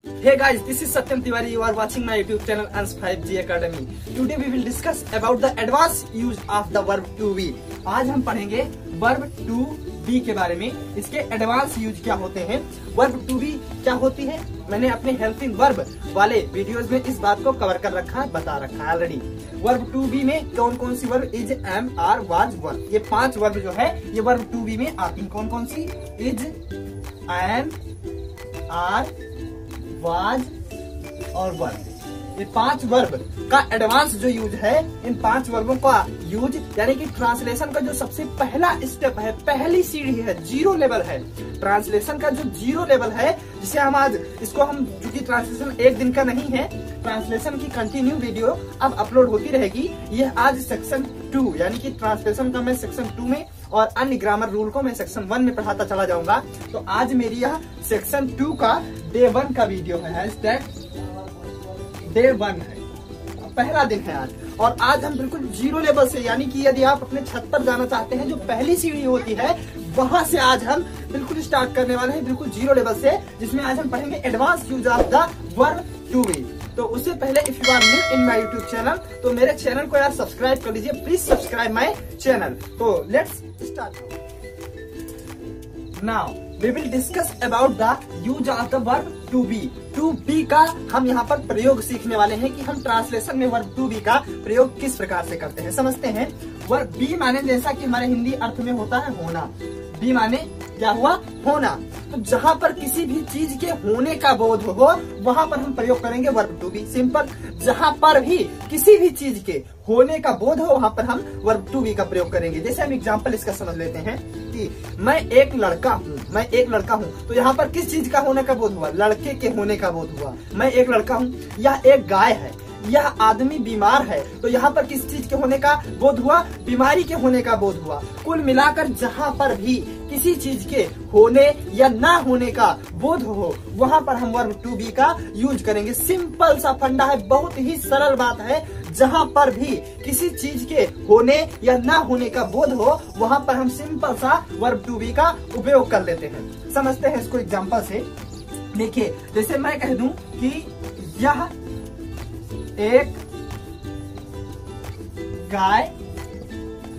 Hey guys, this is Satyam Tiwari. You are watching my YouTube channel ANS5G Academy. Today we will discuss about the advanced use of the verb to be. आज हम पढ़ेंगे verb to be के बारे में, इसके advance use क्या होते हैं, verb to be क्या होती है। मैंने अपने हेल्पिंग वर्ब वाले वीडियोस में इस बात को कवर कर रखा है, बता रखा है ऑलरेडी। वर्ब टू बी में कौन कौन सी verb, is, am, are, was, were, ये 5 वर्ब जो है ये वर्ब टू बी में आती है। कौन कौन सी, इज, एम, आर, वाज और वर्ब, ये 5 वर्ब का एडवांस जो यूज है, इन 5 वर्बों का यूज यानी कि ट्रांसलेशन का जो सबसे पहला स्टेप है, पहली सीढ़ी है, 0 लेवल है। ट्रांसलेशन का जो 0 लेवल है, जिसे हम आज इसको हम, क्योंकि ट्रांसलेशन एक दिन का नहीं है, ट्रांसलेशन की कंटिन्यू वीडियो अब अपलोड होती रहेगी। ये आज सेक्शन 2 यानी कि ट्रांसलेशन का मैं सेक्शन 2 में और अन्य ग्रामर रूल को मैं सेक्शन 1 में पढ़ाता चला जाऊंगा। तो आज मेरी यह सेक्शन 2 का डे 1 का वीडियो है, डे 1 है, पहला दिन है आज। और आज हम बिल्कुल 0 लेवल से, यानी कि यदि आप अपने छत पर जाना चाहते हैं, जो पहली सीढ़ी होती है, वहां से आज हम बिल्कुल स्टार्ट करने वाले हैं, बिल्कुल 0 लेवल से, जिसमें आज हम पढ़ेंगे advance use of the verb to be. तो उससे पहले if you are new in my YouTube channel, तो मेरे चैनल को यार सब्सक्राइब कर लीजिए, प्लीज सब्सक्राइब माय चैनल। तो let's start now. We will discuss about the use of the verb to be. To be का हम यहाँ पर प्रयोग सीखने वाले हैं कि हम ट्रांसलेशन में verb to be का प्रयोग किस प्रकार से करते हैं, समझते हैं। verb be माने, जैसा कि हमारे हिंदी अर्थ में होता है होना, be माने क्या हुआ, होना। तो जहाँ पर किसी भी चीज के होने का बोध हो, वहां पर हम प्रयोग करेंगे verb to be, सिंपल। जहाँ पर भी किसी भी चीज के होने का बोध हो, वहां पर हम verb to be का प्रयोग करेंगे। जैसे हम एग्जांपल इसका समझ लेते हैं कि मैं एक लड़का हूँ, मैं एक लड़का हूँ, तो यहाँ पर किस चीज का होने का बोध हुआ, लड़के के होने का बोध हुआ। मैं एक लड़का हूँ, यह एक गाय है, यह आदमी बीमार है, तो यहाँ पर किस चीज के होने का बोध हुआ, बीमारी के होने का बोध हुआ। कुल मिलाकर जहाँ पर भी किसी चीज के होने या ना होने का बोध हो, वहां पर हम वर्ब टू बी का यूज करेंगे। सिंपल सा फंडा है, बहुत ही सरल बात है। जहां पर भी किसी चीज के होने या ना होने का बोध हो, वहां पर हम सिंपल सा वर्ब टू बी का उपयोग कर लेते हैं। समझते हैं इसको एग्जांपल से। देखिए, जैसे मैं कह दूं कि यह एक गाय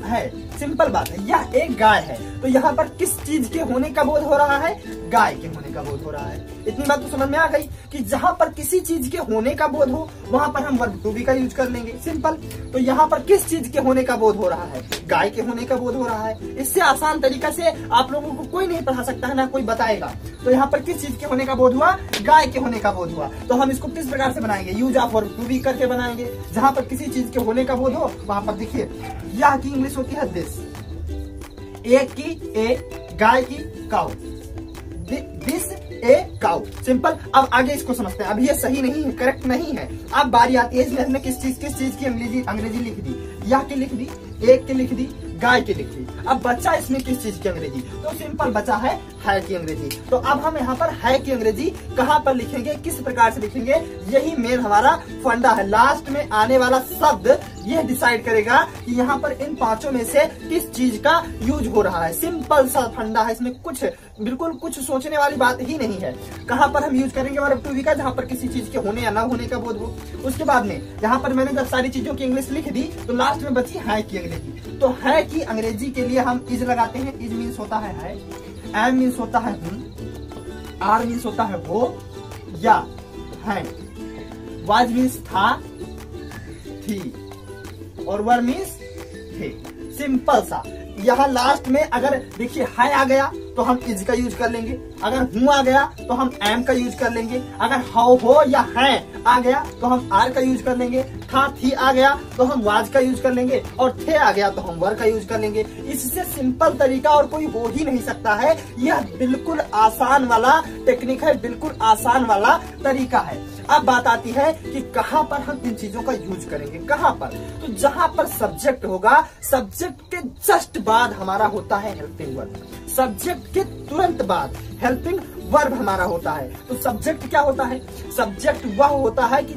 है, सिंपल बात है, यह एक गाय है, तो यहाँ पर किस चीज के होने का बोध हो रहा है, गाय के होने का बोध हो रहा है। इतनी बात तो समझ में आ गई कि जहाँ पर किसी चीज के होने का बोध हो, वहां पर हम वर्ब टू बी का यूज कर लेंगे, सिंपल। तो यहाँ पर किस चीज के होने का बोध हो रहा है, गाय के होने का बोध हो रहा है। इससे आसान तरीका से आप लोगों को कोई नहीं पढ़ा सकता है, ना कोई बताएगा। तो यहाँ पर किस चीज के होने का बोध हुआ, गाय के होने का बोध हुआ। तो हम इसको किस प्रकार से बनाएंगे, use of verb to be करके बनाएंगे। जहाँ पर किसी चीज के होने का बोध हो, वहां पर देखिए, यह की इंग्लिश होती है दिस, एक की ए, गाय की cow, this a cow, simple. अब आगे इसको समझते हैं। अब ये सही नहीं है, करेक्ट नहीं है। अब बारी आती है, इसमें हमने किस चीज की अंग्रेजी लिख दी, यह की लिख दी, एक की लिख दी, गाय की लिख दी। अब बच्चा इसमें किस चीज की अंग्रेजी, तो सिंपल बचा है की अंग्रेजी। तो अब हम यहाँ पर है की अंग्रेजी कहाँ पर लिखेंगे, किस प्रकार से लिखेंगे, यही मेन हमारा फंडा है। लास्ट में आने वाला शब्द यह डिसाइड करेगा कि यहाँ पर इन 5 में से किस चीज का यूज हो रहा है। सिंपल सा फंडा है, इसमें कुछ बिल्कुल कुछ सोचने वाली बात ही नहीं है। कहाँ पर हम यूज करेंगे वर्ब टू बी का, जहाँ पर किसी चीज के होने या ना होने का बोध हो। उसके बाद में यहाँ पर मैंने जब सारी चीजों की इंग्लिश लिख दी, तो लास्ट में बची है की अंग्रेजी। तो है की अंग्रेजी के लिए हम इज लगाते हैं। इज मीन्स होता है, एम मीन्स होता है हूं, आर मीन्स होता है वो या है, वाज मीन्स था, थी, और वर मीन्स थे। सिंपल सा। यहाँ लास्ट में अगर देखिए है आ गया तो हम इज का यूज कर लेंगे, अगर हूं आ गया तो हम एम का यूज कर लेंगे, अगर हाउ हो या है आ गया तो हम आर का यूज कर लेंगे, था थी आ गया तो हम वाज का यूज कर लेंगे, और थे आ गया तो हम वर का यूज कर लेंगे। इससे सिंपल तरीका और कोई हो ही नहीं सकता है। यह बिल्कुल आसान वाला टेक्निक है, बिल्कुल आसान वाला तरीका है। अब बात आती है कि कहाँ पर हम इन चीजों का यूज करेंगे, कहाँ पर, तो जहाँ पर सब्जेक्ट होगा, सब्जेक्ट के जस्ट बाद हमारा होता है हेल्पिंग वर्ब, सब्जेक्ट के तुरंत बाद हेल्पिंग वर्ब हमारा होता है। तो सब्जेक्ट क्या होता है, सब्जेक्ट वह होता है कि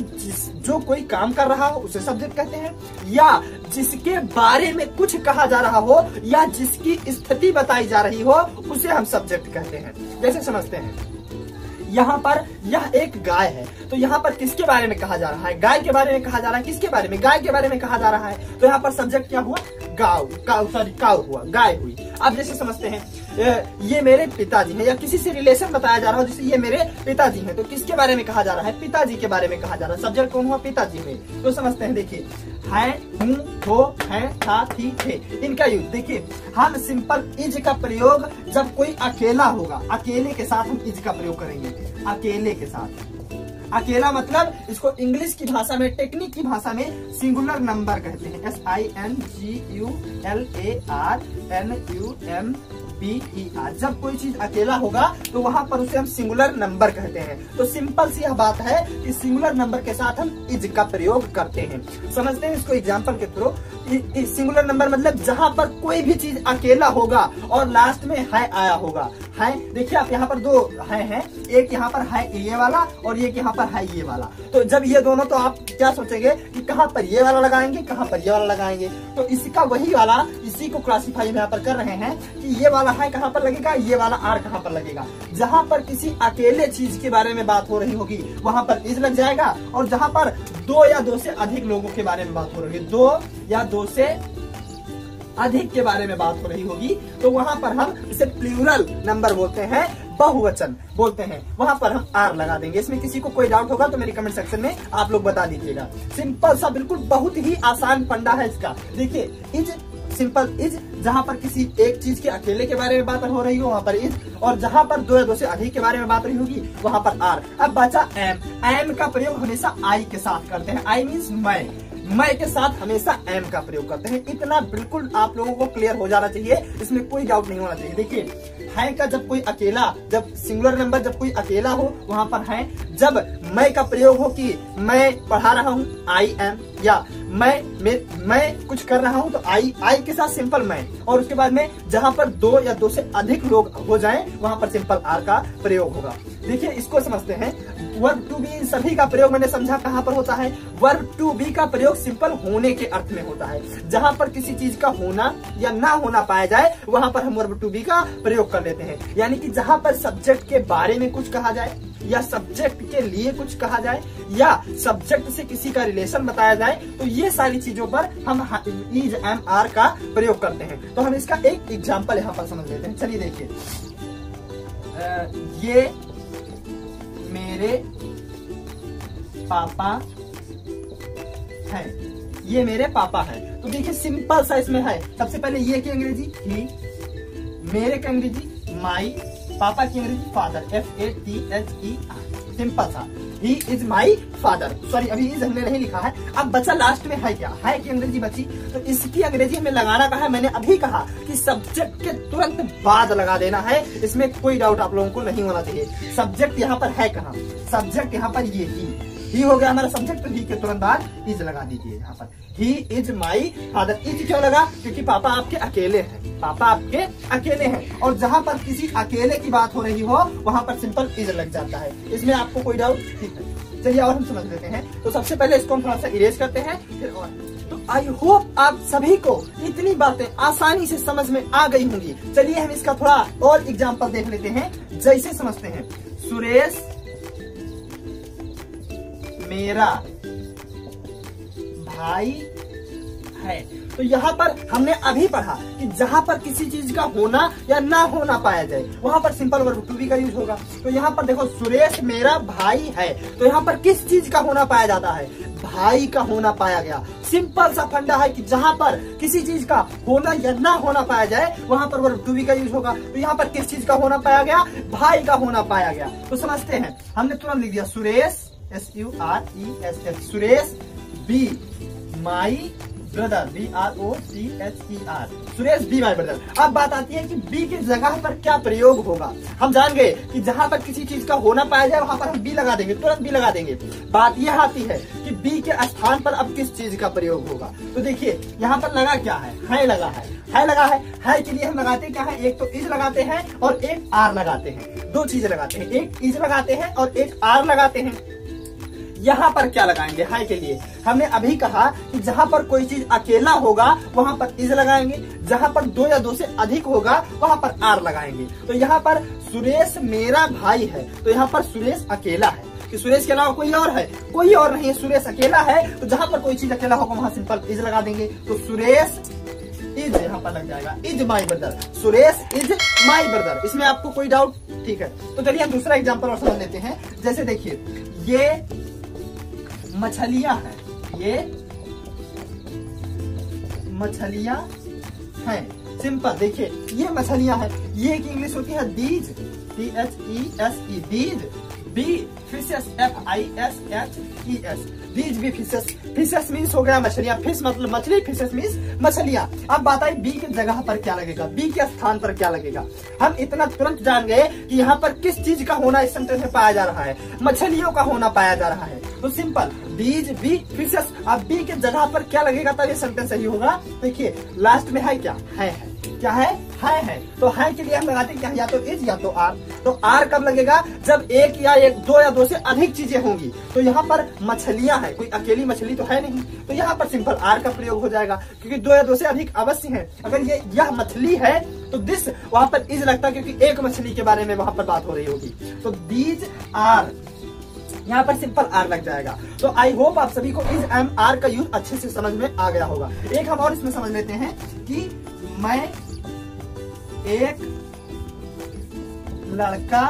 जो कोई काम कर रहा हो उसे सब्जेक्ट कहते हैं, या जिसके बारे में कुछ कहा जा रहा हो या जिसकी स्थिति बताई जा रही हो उसे हम सब्जेक्ट कहते हैं। जैसे समझते हैं, यहाँ पर यह एक गाय है, तो यहाँ पर किसके बारे में कहा जा रहा है? गाय के बारे में कहा जा रहा है। किसके बारे में? गाय के बारे में कहा जा रहा है। तो यहाँ पर सब्जेक्ट क्या हुआ? काऊ हुआ, गाय हुई। अब जैसे समझते हैं ये मेरे पिताजी हैं, या किसी से रिलेशन बताया जा रहा हो, जैसे ये मेरे पिताजी हैं, तो किसके बारे में कहा जा रहा है? पिताजी के बारे में कहा जा रहा है। सब्जेक्ट कौन हुआ? पिताजी में। तो समझते हैं, देखिए है, हूँ, हो, है, था, थी, थे, इनका यूज। देखिए हम सिंपल इज का प्रयोग जब कोई अकेला होगा, अकेले के साथ हम इज का प्रयोग करेंगे। अकेले के साथ, अकेला मतलब इसको इंग्लिश की भाषा में, टेक्निक की भाषा में सिंगुलर नंबर कहते हैं। SINGULARNUMBER। जब कोई चीज अकेला होगा तो वहां पर उसे हम सिंगुलर नंबर कहते हैं। तो सिंपल सी यह बात है कि सिंगुलर नंबर के साथ हम इज का प्रयोग करते हैं। समझते हैं इसको एग्जांपल के थ्रू। सिंगुलर नंबर मतलब जहां पर कोई भी चीज अकेला होगा और लास्ट में है आया होगा। है, देखिए आप यहाँ पर दो है, एक यहाँ पर है ये वाला और एक यहाँ पर है ये वाला। तो जब ये दोनों, तो आप क्या सोचेंगे कि कहाँ पर ये वाला लगाएंगे, कहाँ पर ये वाला लगाएंगे। तो इसका वही वाला, इसी को क्लासीफाई यहाँ पर कर रहे हैं कि ये वाला है कहाँ पर लगेगा, ये वाला आर कहाँ पर लगेगा। जहाँ पर किसी अकेले चीज के बारे में बात हो रही होगी वहां पर इज लग जाएगा, और जहाँ पर दो या दो से अधिक लोगों के बारे में बात हो रही है, दो या दो से अधिक के बारे में बात हो रही होगी, तो वहां पर हम इसे प्लूरल नंबर बोलते हैं, बहुवचन बोलते हैं। वहां पर हम आर लगा देंगे। इसमें किसी को कोई डाउट होगा तो मेरे कमेंट सेक्शन में आप लोग बता दीजिएगा। सिंपल सा, बिल्कुल बहुत ही आसान फंडा है इसका। देखिए इज, सिंपल इज, जहां पर किसी एक चीज के अकेले के बारे में बात हो रही हो वहां पर इज, और जहां पर दो या दो से अधिक के बारे में बात रही होगी वहां पर आर। अब बचा एम। एम का प्रयोग हमेशा आई के साथ करते हैं। आई मीन्स मैं के साथ हमेशा एम का प्रयोग करते हैं। इतना बिल्कुल आप लोगों को क्लियर हो जाना चाहिए, इसमें कोई डाउट नहीं होना चाहिए। देखिए है का जब कोई अकेला, जब सिंगुलर नंबर जब कोई अकेला हो वहां पर है। जब मैं का प्रयोग हो कि मैं पढ़ा रहा हूँ, आई एम, या मैं कुछ कर रहा हूँ तो आई के साथ सिंपल मैं, और उसके बाद में जहां पर दो या दो से अधिक लोग हो जाएं वहां पर सिंपल आर का प्रयोग होगा। देखिए इसको समझते हैं। वर्ब टू बी, सभी का प्रयोग मैंने समझा कहाँ पर होता है। वर्ब टू बी का प्रयोग सिंपल होने के अर्थ में होता है। जहां पर किसी चीज का होना या ना होना पाया जाए वहां पर हम वर्ब टू बी का प्रयोग कर लेते हैं। यानी कि जहां पर सब्जेक्ट के बारे में कुछ कहा जाए, या सब्जेक्ट के लिए कुछ कहा जाए, या सब्जेक्ट से किसी का रिलेशन बताया जाए, तो ये सारी चीजों पर हम इज एम आर का प्रयोग करते हैं। तो हम इसका एक एग्जांपल यहाँ पर समझ लेते हैं। चलिए देखिए, ये मेरे पापा है, ये मेरे पापा है। तो देखिए सिंपल सा इसमें है। सबसे पहले ये की अंग्रेजी ही, मेरे की अंग्रेजी माई, पापा की अंग्रेजी फादर, FATHER। सिंपल सा, he is my father. Sorry अभी इज हमने नहीं लिखा है। अब बचा लास्ट में है क्या, है की अंग्रेजी बची, तो इसकी अंग्रेजी हमें लगाना कहा है। मैंने अभी कहा कि सब्जेक्ट के तुरंत बाद लगा देना है, इसमें कोई डाउट आप लोगों को नहीं होना चाहिए। सब्जेक्ट यहाँ पर है कहाँ, सब्जेक्ट यहाँ पर ये ही हो गया हमारा सब्जेक्ट। तो ही के तुरंत बाद इज लगा दीजिए यहाँ पर। He is my father. Is क्यों लगा, क्योंकि पापा आपके अकेले हैं, पापा आपके अकेले हैं, और जहां पर किसी अकेले की बात हो रही हो वहां पर सिंपल इज लग जाता है। इसमें आपको कोई डाउट? ठीक है, चलिए और हम समझ लेते हैं। तो सबसे पहले इसको हम थोड़ा सा इरेज करते हैं, फिर और। तो आई होप आप सभी को इतनी बातें आसानी से समझ में आ गई होंगी। चलिए हम इसका थोड़ा और एग्जाम्पल देख लेते हैं। जैसे समझते हैं, सुरेश मेरा भाई है। तो यहाँ पर हमने अभी पढ़ा कि जहां पर किसी चीज का होना या ना होना पाया जाए वहां पर सिंपल वर्ब टू बी का यूज होगा। तो यहाँ पर देखो, सुरेश मेरा भाई है, तो यहाँ पर किस चीज का होना पाया जाता है, भाई का होना पाया गया। सिंपल सा फंडा है कि जहां पर किसी चीज का होना या ना होना पाया जाए वहां पर वर्ब टू बी का यूज होगा। तो यहाँ पर किस चीज का होना पाया गया, भाई का होना पाया गया। तो समझते हैं, हमने तुरंत लिख दिया Suresh, SURES, Suresh, be my brother, BROTHER, Suresh be my brother. अब बात आती है कि बी की जगह पर क्या प्रयोग होगा। हम जान गए कि जहां पर किसी चीज का होना पाया जाए वहां पर हम बी लगा देंगे, तुरंत बी लगा देंगे। बात यह आती है कि बी के स्थान पर अब किस चीज का प्रयोग होगा। तो देखिए यहाँ पर लगा क्या है लगा है लगा है के लिए हम लगाते क्या है, एक तो इज लगाते हैं और एक आर लगाते हैं। दो चीजें लगाते हैं, एक इज लगाते हैं और एक आर लगाते हैं। यहाँ पर क्या लगाएंगे, हाई के लिए हमने अभी कहा कि जहां पर कोई चीज अकेला होगा वहां पर इज लगाएंगे, जहां पर दो या दो से अधिक होगा वहां पर आर लगाएंगे। तो यहाँ पर सुरेश मेरा भाई है, तो यहाँ पर सुरेश अकेला है, कि सुरेश के अलावा कोई और है, कोई और नहीं है, सुरेश अकेला है। तो जहां पर कोई चीज अकेला होगा वहां सिंपल इज लगा देंगे, तो सुरेश इज यहाँ पर लग जाएगा, is my brother, Suresh is my brother. इसमें आपको कोई डाउट? ठीक है, तो चलिए हम दूसरा एग्जांपल और समझ लेते हैं। जैसे देखिए, ये मछलियां हैं, ये मछलियां हैं, सिंपल। देखिए ये मछलियां हैं, ये की इंग्लिश होती है these, THESE, these. Be fishes, FISHES, these be fishes. Fishes means हो गया मछलियां, फिश मतलब मछली, फिशेस मीन्स मछलियां। अब बात आई बी की जगह पर क्या लगेगा, बी के स्थान पर क्या लगेगा। हम इतना तुरंत जान गए कि यहाँ पर किस चीज का होना इस सेंटेंस में पाया जा रहा है, मछलियों का होना पाया जा रहा है। तो सिंपल दीज बी फिशेस। अब बी के जगह पर क्या लगेगा तब ये सेंटेंस सही होगा। देखिए लास्ट में है क्या, है क्या है, तो है के लिए हम लगाते हैं या तो इज या तो आर। तो आर कब लगेगा, जब एक या दो या दो से अधिक चीजें होंगी। तो यहाँ पर मछलियां हैं, कोई अकेली मछली तो है नहीं, तो यहाँ पर सिंपल आर का प्रयोग हो जाएगा, क्योंकि दो या दो से अधिक अवश्य है। अगर यह मछली है तो दिस वहां पर इज लगता है, क्योंकि एक मछली के बारे में वहां पर बात हो रही होगी। तो दीज आर, यहाँ पर सिंपल आर लग जाएगा। तो आई होप आप सभी को इज एम आर का यूज अच्छे से समझ में आ गया होगा। एक हम और इसमें समझ लेते हैं कि मैं एक लड़का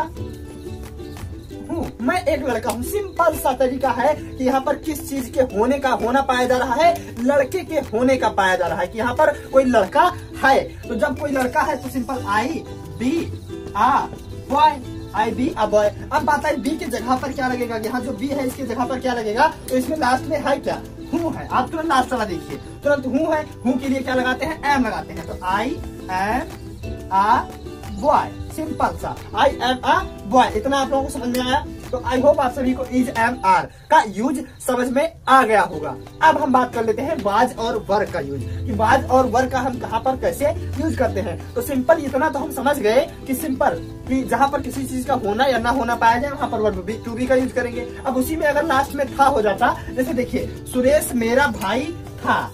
हूँ, मैं एक लड़का हूँ। सिंपल सा तरीका है कि यहाँ पर किस चीज के होने का होना पाया जा रहा है, लड़के के होने का पाया जा रहा है, कि यहाँ पर कोई लड़का है। तो जब कोई लड़का है तो simple I be a boy, I be a boy. अब बात आई बी की जगह पर क्या लगेगा, यहाँ जो बी है इसकी जगह पर क्या लगेगा, तो इसमें लास्ट में है क्या, हूँ है। आप तुरंत लास्ट वाला देखिए, तुरंत हूँ है, हूँ के लिए क्या लगाते हैं, एम लगाते हैं। तो I am uh boy, simple सा आई एम आ बॉय। इतना आप लोगों को समझ में आया। तो आई होप आप सभी को इज एम आर का यूज समझ में आ गया होगा। अब हम बात कर लेते हैं वाज और वर का यूज, कि वाज और वर का हम कहाँ पर कैसे यूज करते हैं। तो सिंपल इतना तो हम समझ गए कि सिंपल कि जहाँ पर किसी चीज का होना या ना होना पाया जाए वहां पर वर्ब टू बी का यूज करेंगे। अब उसी में अगर लास्ट में था हो जाता, जैसे देखिए सुरेश मेरा भाई था,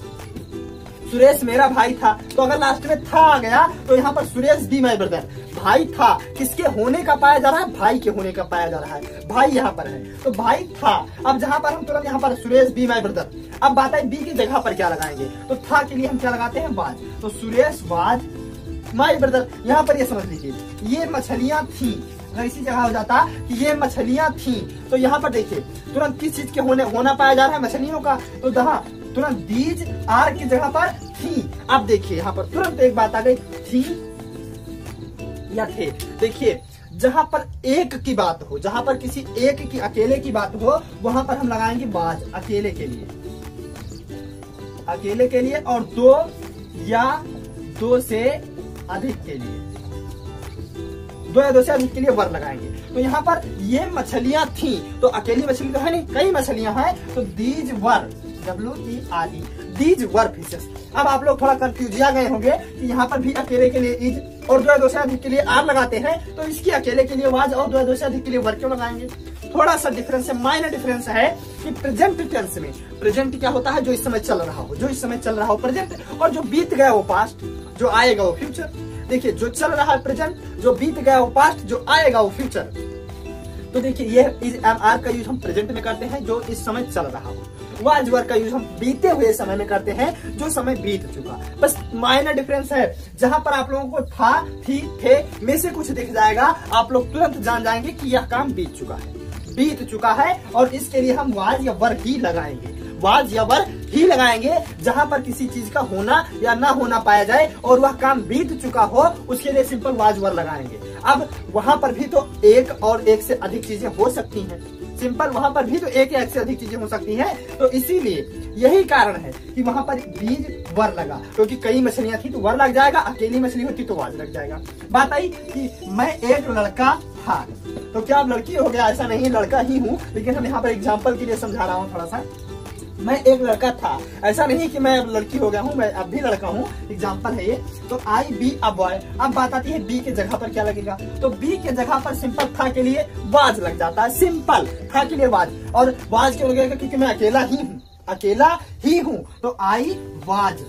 सुरेश मेरा भाई था, तो अगर लास्ट में था आ गया तो यहाँ पर सुरेश बी माई ब्रदर, भाई था किसके होने का पाया जा रहा है, भाई के होने का पाया जा रहा है, भाई यहाँ पर है तो भाई था। अब जहाँ पर हम तुरंत यहाँ पर सुरेश बी माई ब्रदर। अब बात है बी की जगह पर क्या लगाएंगे, तो था के लिए हम क्या लगाते हैं, वाज। तो सुरेश वाज माई ब्रदर। यहाँ पर ये समझ लीजिए ये मछलियां थी, अगर इसी जगह हो जाता कि ये मछलियां थी, तो यहाँ पर देखिए तुरंत किस चीज के होना पाया जा रहा है, मछलियों का। तो जहाँ तुरंत दीज आर की जगह पर थी। अब देखिए यहाँ पर तुरंत एक बात आ गई, थी या थे। देखिए जहां पर एक की बात हो, जहां पर किसी एक की अकेले की बात हो, वहां पर हम लगाएंगे वाज, अकेले के लिए, अकेले के लिए। और दो या दो से अधिक के लिए, दो या दो से अधिक के लिए वर लगाएंगे। तो यहाँ पर ये मछलियां थी, तो अकेली मछली तो है नहीं, कई मछलियां हैं, तो these were, WERE, these were fishes. अब आप लोग थोड़ा कंफ्यूजिया गए होंगे कि यहाँ पर भी अकेले के लिए इज और दो या दो से अधिक के लिए आर लगाते हैं, तो इसकी अकेले के लिए वाज और दो या दो से अधिक के लिए वर क्यों लगाएंगे। थोड़ा सा डिफरेंस है, माइनर डिफरेंस है कि प्रेजेंट टेंस में प्रेजेंट क्या होता है, जो इस समय चल रहा हो, जो इस समय चल रहा हो प्रेजेंट, और जो बीत गया वो पास्ट, जो आएगा वो फ्यूचर। देखिए जो चल रहा है प्रेजेंट, जो बीत गया वो पास्ट, जो आएगा वो फ्यूचर। तो देखिए ये इज एम आर का यूज हम प्रेजेंट में करते हैं, जो इस समय चल रहा हो। वाज वर का यूज हम बीते हुए समय में करते हैं, जो समय बीत चुका। बस माइनर डिफरेंस है, जहां पर आप लोगों को था, थी, थे में से कुछ दिख जाएगा, आप लोग तुरंत जान जाएंगे कि यह काम बीत चुका है, बीत चुका है। और इसके लिए हम वाज या वर ही लगाएंगे, वाज या वर ही लगाएंगे। जहां पर किसी चीज का होना या ना होना पाया जाए और वह काम बीत चुका हो, उसके लिए सिंपल वाज वर लगाएंगे। अब वहां पर भी तो एक और एक से अधिक चीजें हो सकती हैं, सिंपल वहां पर भी तो एक या एक से अधिक चीजें हो सकती हैं। तो इसीलिए यही कारण है कि वहां पर बीज वर लगा, क्योंकि कई मछलियां थी तो वर लग जाएगा, अकेली मछली होती तो वाज लग जाएगा। बात आई कि मैं एक लड़का था, तो क्या अब लड़की हो गया, ऐसा नहीं, लड़का ही हूँ, लेकिन हम यहाँ पर एग्जाम्पल के लिए समझा रहा हूँ थोड़ा सा। मैं एक लड़का था, ऐसा नहीं कि मैं अब लड़की हो गया हूँ, मैं अब भी लड़का हूँ, एग्जाम्पल है ये। तो आई बी अ बॉय। अब बात आती है बी के जगह पर क्या लगेगा, तो बी के जगह पर सिंपल था के लिए वाज लग जाता है, सिंपल था के लिए वाज। और वाज क्यों लगेगा, क्योंकि मैं अकेला ही हूँ, अकेला ही हूँ, तो I was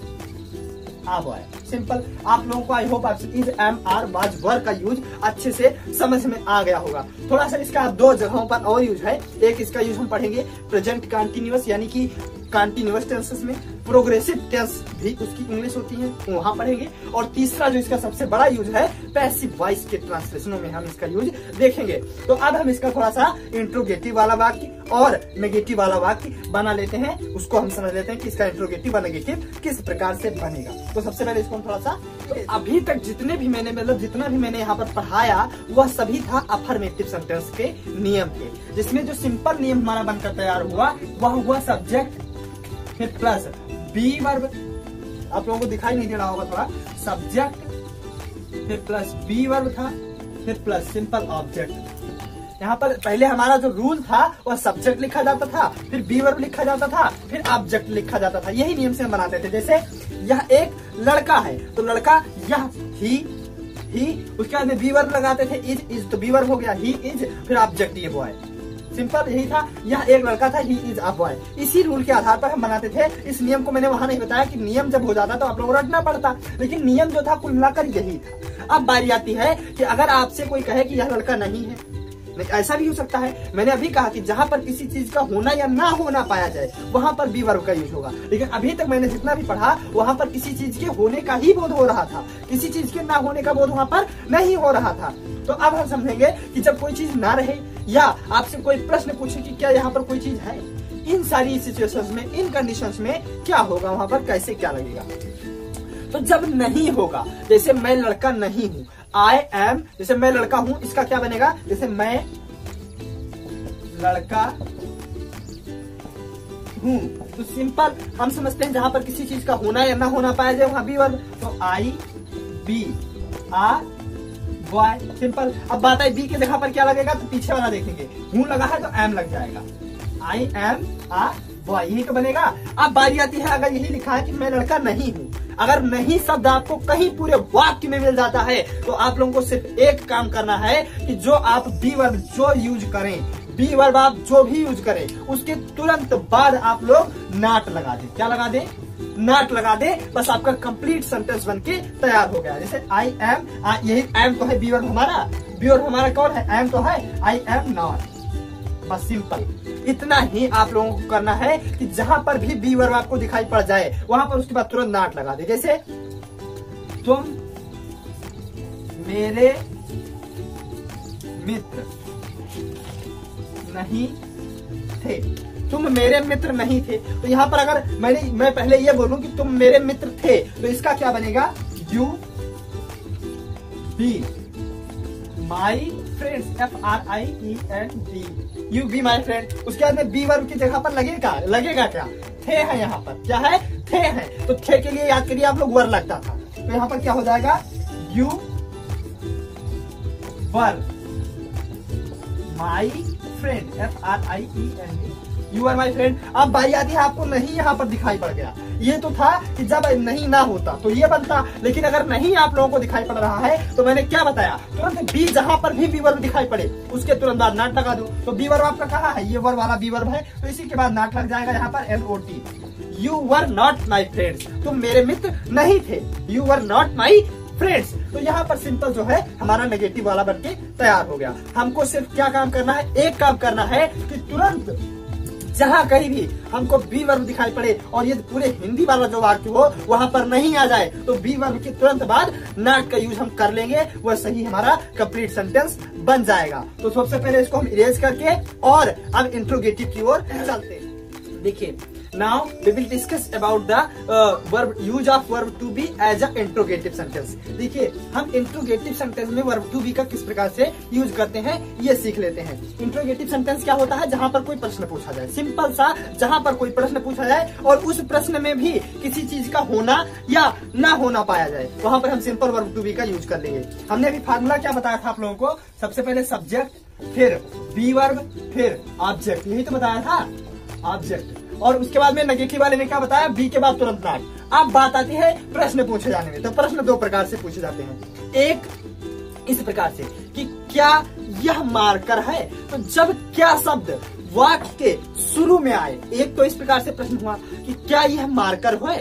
a boy, simple. आप लोगों को आई होप आप इज, एम, आर, वाज, वर का यूज अच्छे से समझ में आ गया होगा। थोड़ा सा इसका दो जगहों पर और यूज है। एक इसका यूज हम पढ़ेंगे प्रेजेंट कंटिन्यूअस यानी कि कंटिन्यूअस टेंसेस में, प्रोग्रेसिव टेंस भी उसकी इंग्लिश होती है, वहां पढ़ेंगे। और तीसरा जो इसका सबसे बड़ा यूज है पैसिव वॉइस के ट्रांसलेशनों में हम इसका यूज देखेंगे। तो अब हम इसका थोड़ा सा इंट्रोगेटिव वाला वाक्य और नेगेटिव वाला वाक्य बना लेते हैं, उसको हम समझ लेते हैं कि इसका इंट्रोगेटिव और नेगेटिव किस प्रकार से बनेगा। तो सबसे पहले इसको हम थोड़ा सा, तो अभी तक जितने भी मैंने जितना भी मैंने यहाँ पर पढ़ाया वह सभी था अफर्मेटिव सेंटेंस के नियम थे, जिसमें जो सिंपल नियम हमारा बनकर तैयार हुआ वह हुआ सब्जेक्ट फिर प्लस बी वर्ब, आप लोगों को दिखाई नहीं दे रहा होगा थोड़ा, सब्जेक्ट फिर प्लस बी वर्ब था, फिर प्लस सिंपल ऑब्जेक्ट। यहाँ पर पहले हमारा जो रूल था वह सब्जेक्ट लिखा जाता था, फिर बी वर्ब लिखा जाता था, फिर ऑब्जेक्ट लिखा जाता था। यही नियम से हम बनाते थे। जैसे यह एक लड़का है तो लड़का यह ही, उसके बाद में बी वर्ब लगाते थे, इज तो बी वर्ब हो गया, ही इज, फिर ऑब्जेक्ट ये बॉय। सिंपल यही था। यह एक लड़का था, ही इज अ बॉय। इसी रूल के आधार पर हम बनाते थे। इस नियम को मैंने वहां नहीं बताया कि नियम जब हो जाता तो आप लोगों को रटना पड़ता, लेकिन नियम जो था कुल मिलाकर यही था। अब बारी आती है कि अगर आपसे कोई कहे कि यह लड़का नहीं है, ऐसा भी हो सकता है। मैंने अभी कहा कि जहां पर किसी चीज का होना या ना होना पाया जाए वहां पर बी वर्ब का यूज होगा, लेकिन अभी तक मैंने जितना भी पढ़ा वहां पर किसी चीज के होने का ही बोध हो रहा था, किसी चीज के ना होने का बोध वहां पर नहीं हो रहा था। तो अब हम समझेंगे कि जब कोई चीज ना रहे या आपसे कोई प्रश्न पूछे कि क्या यहाँ पर कोई चीज है, इन सारी सिचुएशंस में, इन कंडीशंस में क्या होगा, वहां पर कैसे क्या लगेगा। तो जब नहीं होगा, जैसे मैं लड़का नहीं हूं, आई एम, जैसे मैं लड़का हूं, इसका क्या बनेगा, जैसे मैं लड़का हूं, तो सिंपल हम समझते हैं जहां पर किसी चीज का होना या ना होना पाया जाए वहां बी वर्ब, तो आई बी आर बॉय। सिंपल। अब बात है बी की जगह पर क्या लगेगा, तो पीछे वाला देखेंगे, हूं लगा है तो एम लग जाएगा, आई एम आ बॉय, यही तो बनेगा। अब बारी आती है, अगर यही लिखा है कि मैं लड़का नहीं हूं, अगर नहीं शब्द आपको कहीं पूरे वाक्य में मिल जाता है तो आप लोगों को सिर्फ एक काम करना है कि जो आप बी वर्ब जो यूज करें, बी वर्ब आप जो भी यूज करें, उसके तुरंत बाद आप लोग नॉट लगा दें। क्या लगा दें, नॉट लगा दे, बस आपका कंप्लीट सेंटेंस बनके तैयार हो गया। जैसे आई एम, यही एम तो है बी वर्ब हमारा, बी वर्ब हमारा कौन है, एम तो है, आई एम नॉट। बस सिंपल इतना ही आप लोगों को करना है कि जहां पर भी बी वर्ब आपको दिखाई पड़ जाए वहां पर उसके बाद तुरंत नॉट लगा दे। जैसे तुम मेरे मित्र नहीं थे, तुम मेरे मित्र नहीं थे, तो यहाँ पर अगर मैं पहले ये बोलूं कि तुम मेरे मित्र थे तो इसका क्या बनेगा, you be my friends, FRIEND, you be my friend. उसके बाद में बी वर्ब की जगह पर लगेगा क्या, थे है, यहाँ पर क्या है, थे है, तो थे के लिए याद करिए आप लोग वर लगता था, तो यहाँ पर क्या हो जाएगा, you were my friend, FRIEND, you are my friend. अब बारी आती है आपको नहीं यहाँ पर दिखाई पड़ गया, ये तो था कि जब नहीं ना होता तो ये बनता, लेकिन अगर नहीं आप लोगों को दिखाई पड़ रहा है तो मैंने क्या बताया, तुरंत बी जहां पर भी बी वर्ब दिखाई पड़े उसके तुरंत बाद नॉट लगा दो। तो बी वर्ब आपका कहाँ है, ये वर्ब वाला बी वर्ब है, तो इसी के बाद नॉट लग जाएगा यहाँ पर, NOT। You were not my friends, तुम मेरे मित्र नहीं थे, you were not my friends. तो यहाँ पर सिंपल जो है हमारा नेगेटिव वाला बनके तैयार हो गया। हमको सिर्फ क्या काम करना है, एक काम करना है कि तुरंत जहां कहीं भी हमको बी वर्ब दिखाई पड़े और ये पूरे हिंदी वाला जो वाक्य हो वहां पर नहीं आ जाए तो बी वर्ब के तुरंत बाद नॉट का यूज हम कर लेंगे, वह सही हमारा कंप्लीट सेंटेंस बन जाएगा। तो सबसे पहले इसको हम इरेज करके और अब इंट्रोगेटिव की ओर चलते हैं। देखिए, now we will discuss about the verb use of verb to be as a interrogative sentence। देखिए, हम इंट्रोगेटिव सेंटेंस में verb to be का किस प्रकार से यूज करते हैं ये सीख लेते हैं। इंट्रोगेटिव सेंटेंस क्या होता है, जहां पर कोई प्रश्न पूछा जाए, सिंपल सा, जहां पर कोई प्रश्न पूछा जाए और उस प्रश्न में भी किसी चीज का होना या ना होना पाया जाए, वहां पर हम सिंपल verb to be का यूज कर लेंगे। हमने अभी फार्मूला क्या बताया था आप लोगों को, सबसे पहले सब्जेक्ट, फिर बी वर्ब, फिर ऑब्जेक्ट, यही तो बताया था, ऑब्जेक्ट। और उसके बाद में नेगेटिव वाले ने क्या बताया, बी के बाद तुरंत नॉट। अब बात आती है प्रश्न पूछे जाने में, तो प्रश्न दो प्रकार से पूछे जाते हैं। एक इस प्रकार से कि क्या यह मार्कर है, तो जब क्या शब्द वाक्य के शुरू में आए, एक तो इस प्रकार से प्रश्न हुआ कि क्या यह मार्कर है,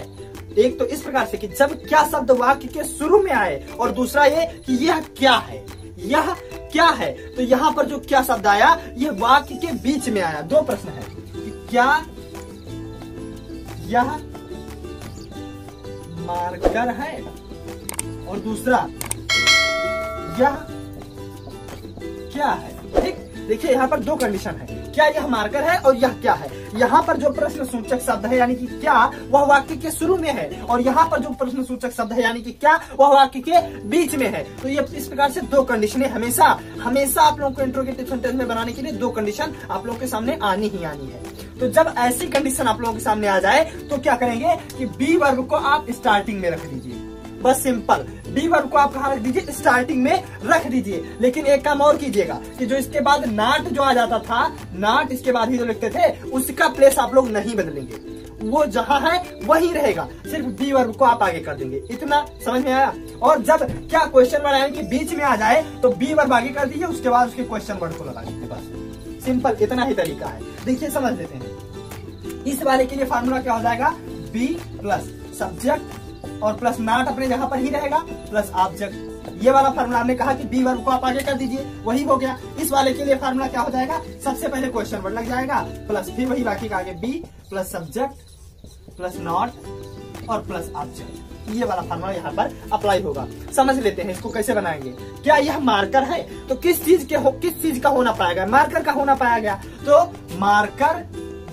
एक तो इस प्रकार से कि जब क्या शब्द वाक्य के शुरू में आए, और दूसरा ये कि यह क्या है, यह क्या है। तो यहाँ पर जो क्या शब्द आया यह वाक्य के बीच में आया। दो प्रश्न है कि क्या यह मार्कर है, और दूसरा यह क्या है। ठीक, देखिए यहाँ पर दो कंडीशन है, क्या यह मार्कर है और यह क्या है। यहाँ पर जो प्रश्न सूचक शब्द है यानी कि क्या, वह वाक्य के शुरू में है, और यहाँ पर जो प्रश्न सूचक शब्द है यानी कि क्या, वह वाक्य के बीच में है। तो ये इस प्रकार से दो कंडीशनें हमेशा आप लोगों को इंट्रोगेटिव सेंटेंस में बनाने के लिए दो कंडीशन आप लोगों के सामने आनी ही आनी है। तो जब ऐसी कंडीशन आप लोगों के सामने आ जाए तो क्या करेंगे कि बी वर्ब को आप स्टार्टिंग में रख दीजिए। बस सिंपल, बी वर्ब को आप कहाँ रख दीजिए, स्टार्टिंग में रख दीजिए। लेकिन एक काम और कीजिएगा कि जो इसके बाद नॉट जो आ जाता था, नॉट इसके बाद ही जो लिखते थे, उसका प्लेस आप लोग नहीं बदलेंगे, वो जहां है वही रहेगा, सिर्फ बी वर्ब को आप आगे कर देंगे। इतना समझ में आया। और जब क्या क्वेश्चन वर्ड आए कि बीच में आ जाए तो बी वर्ब आगे कर दीजिए, उसके बाद उसके क्वेश्चन वर्ड को लगा दीजिए। बस सिंपल, इतना ही तरीका है। देखिए समझ लेते हैं। इस वाले के लिए फार्मूला क्या हो जाएगा, बी प्लस सब्जेक्ट और प्लस नॉट अपने जगह पर ही रहेगा, प्लस ऑब्जेक्ट। ये वाला फार्मूला हमने कहा कि बी वर्ब को आप आगे कर दीजिए, वही हो गया। इस वाले के लिए फार्मूला क्या हो जाएगा, सबसे पहले क्वेश्चन वर्ड लग जाएगा, प्लस फिर वही बाकी का आगे be plus subject plus not और प्लस ऑब्जेक्ट। ये वाला फार्मूला यहाँ पर अप्लाई होगा। समझ लेते हैं इसको कैसे बनाएंगे। क्या यह मार्कर है, तो किस चीज का होना पाया गया, मार्कर का होना पाया गया। तो marker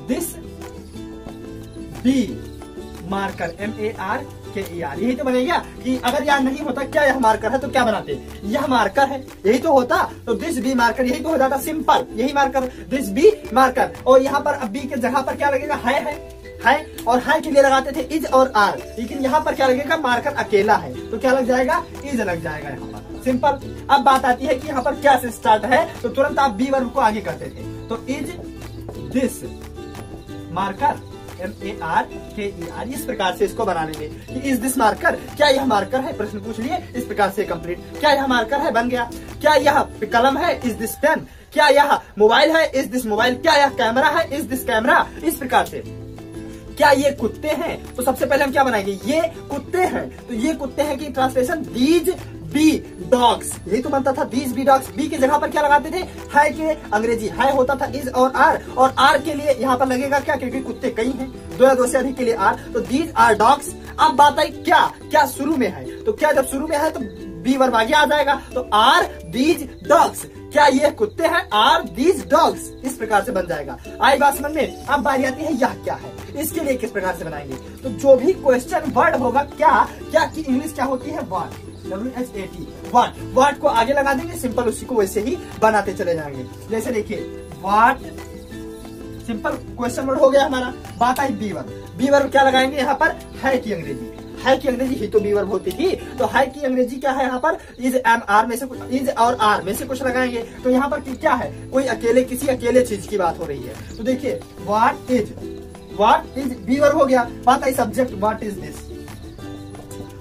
this be, marker MARKER, यही तो बनेगा। कि अगर यह नहीं होता क्या यह मार्कर है तो क्या बनाते, यह मार्कर है, यही तो होता, तो दिस बी मार्कर, यही तो हो जाता। सिंपल, यही मार्कर, दिस बी मार्कर। और यहाँ पर अब बी के जगह पर क्या लगेगा, है, और है के लिए लगाते थे इज और आर, लेकिन यहाँ पर क्या लगेगा, मार्कर अकेला है तो क्या लग जाएगा, इज लग जाएगा यहाँ पर। सिंपल। अब बात आती है कि यहाँ पर क्या से स्टार्ट है, तो तुरंत आप बी वर्ब को आगे करते थे। तो इज दिस मार्कर, MARKER, इस प्रकार से इसको बना लेंगे कि इज दिस मार्कर, क्या यह मार्कर है, प्रश्न पूछ लिए, इस प्रकार से कंप्लीट। क्या यह मार्कर है, बन गया। क्या यह कलम है, इज दिस पेन। क्या यह मोबाइल है, इज दिस मोबाइल। क्या यह कैमरा है, इज दिस कैमरा। इस प्रकार से। क्या ये कुत्ते हैं, तो सबसे पहले हम क्या बनाएंगे, ये कुत्ते हैं, तो ये कुत्ते हैं की ट्रांसलेशन दीज बी डॉग्स, यही तो बनता था, दीज बी डॉग्स। बी की जगह पर क्या लगाते थे, है के अंग्रेजी है होता था इज और आर के लिए यहाँ पर लगेगा क्या, क्योंकि कुत्ते कई हैं, दो या दो से अधिक के लिए आर, तो दीज आर डॉग्स। अब बात आई क्या शुरू में है, तो क्या जब शुरू में है तो बी वर्ब आगे आ जाएगा, तो आर दीज डॉग्स। क्या ये कुत्ते हैं, आर दीज डॉग्स। इस प्रकार से बन जाएगा। आई बात समझ में। अब बारी आती है यह क्या है, इसके लिए किस प्रकार से बनाएंगे। तो जो भी क्वेश्चन वर्ड होगा, क्या की इंग्लिश क्या होती है, वर्ड, WHAT, वर्ड को आगे लगा देंगे, सिंपल उसी को वैसे ही बनाते चले जाएंगे। जैसे देखिए व्हाट, सिंपल क्वेश्चन वर्ड हो गया हमारा। बात आई बी वर्ब क्या लगाएंगे यहाँ पर, है की अंग्रेजी, है की अंग्रेजी ही तो बी वर्ब होती थी, तो है की अंग्रेजी क्या है यहाँ पर, इज आर में से कुछ, इज और आर में से कुछ लगाएंगे। तो यहाँ पर क्या है, कोई किसी अकेले चीज की बात हो रही है। तो देखिए व्हाट इज बी वर्ब हो गया। बात I subject, what is this.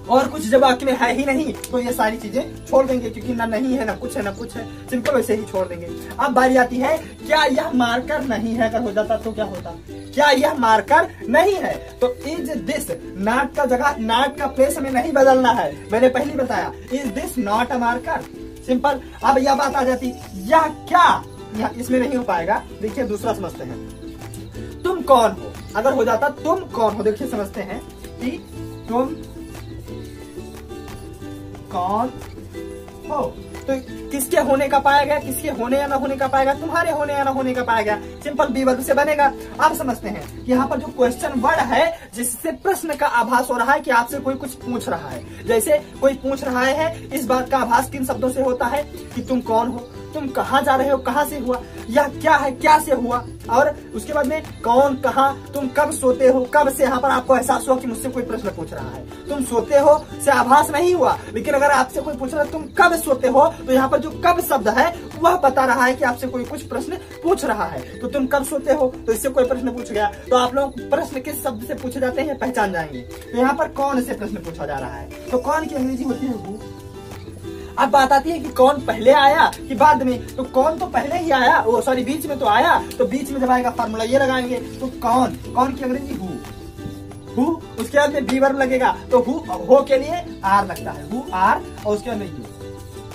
और कुछ जब वाक्य में है ही नहीं तो ये सारी चीजें छोड़ देंगे, क्योंकि ना नहीं है ना कुछ है, सिंपल वैसे ही छोड़ देंगे। अब बारी आती है, क्या यह मार्कर नहीं है, अगर हो जाता तो क्या होता, क्या यह मार्कर नहीं है, तो इज दिस, नॉट का जगह, नॉट का प्लेस हमें नहीं बदलना है, मैंने पहले बताया, is this not a marker. Simple. अब यह बात आ जाती, यह क्या, यह इसमें नहीं हो पाएगा। देखिए दूसरा समझते हैं, तुम कौन हो, अगर हो जाता तुम कौन हो। देखिए समझते हैं कि तुम कौन हो, तो किसके होने का पाया गया, किसके होने या ना होने का पाएगा, तुम्हारे होने या ना होने का पाया गया। सिंपल बी वर्ब से बनेगा। आप समझते हैं कि यहाँ पर जो क्वेश्चन वर्ड है जिससे प्रश्न का आभास हो रहा है कि आपसे कोई कुछ पूछ रहा है। जैसे कोई पूछ रहा है, इस बात का आभास किन शब्दों से होता है कि तुम कौन हो, तुम कहाँ जा रहे हो, कहाँ से हुआ, यह क्या है, क्या से हुआ, और उसके बाद में कौन, कहाँ, तुम कब सोते हो, कब से यहाँ पर आपको एहसास हुआ कि मुझसे कोई प्रश्न पूछ रहा है। तुम सोते हो से आभास नहीं हुआ, लेकिन अगर आपसे कोई पूछ रहा है तुम कब सोते हो, तो यहाँ पर जो कब शब्द है वह बता रहा है कि आपसे कोई कुछ प्रश्न पूछ रहा है। तो तुम कब सोते हो, तो इससे कोई प्रश्न पूछ गया, तो आप लोग प्रश्न किस शब्द से पूछे जाते हैं पहचान जाएंगे। तो यहाँ पर कौन से प्रश्न पूछा जा रहा है, तो कौन की अंग्रेजी होती है वो। अब बात आती है कि कौन पहले आया कि बाद में, तो कौन तो पहले ही आया, वो सॉरी बीच में तो आया, तो बीच में जब आएगा फार्मूला ये लगाएंगे। तो कौन की अंग्रेजी हु, हु, उसके बाद में बी वर्ब लगेगा तो हो के लिए आर लगता है, हु आर, और उसके बाद में यू।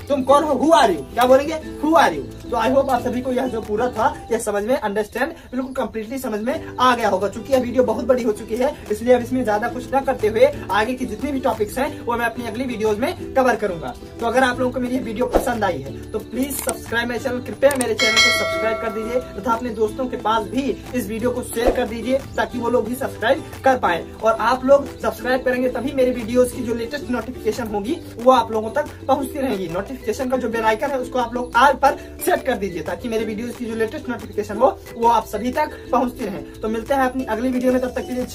तुम कौन हो, हु आर यू, क्या बोलेंगे, हु आर यू। तो आई होप आप सभी को यह जो पूरा था यह समझ में, अंडरस्टैंड बिल्कुल कंप्लीटली समझ में आ गया होगा। चूंकि यह वीडियो बहुत बड़ी हो चुकी है, इसलिए अब इसमें ज्यादा कुछ न करते हुए आगे की जितनी भी टॉपिक्स हैं वो मैं अपनी अगली वीडियोस में कवर करूंगा। तो अगर आप लोगों को मेरी वीडियो पसंद आई है तो प्लीज सब्सक्राइब मेरे चैनल, कृपया मेरे चैनल को सब्सक्राइब कर दीजिए तथा अपने दोस्तों के पास भी इस वीडियो को शेयर कर दीजिए ताकि वो लोग भी सब्सक्राइब कर पाए। और आप लोग सब्सक्राइब करेंगे तभी मेरी वीडियोस की जो लेटेस्ट नोटिफिकेशन होगी वो आप लोगों तक पहुंचती रहेगी। नोटिफिकेशन का जो बेल आइकन है उसको आप लोग ऑल पर सेट कर दीजिए ताकि मेरे वीडियोस की जो लेटेस्ट नोटिफिकेशन हो वो आप सभी तक पहुंचती रहे। तो मिलते हैं अपनी अगली वीडियो में, तब तक के लिए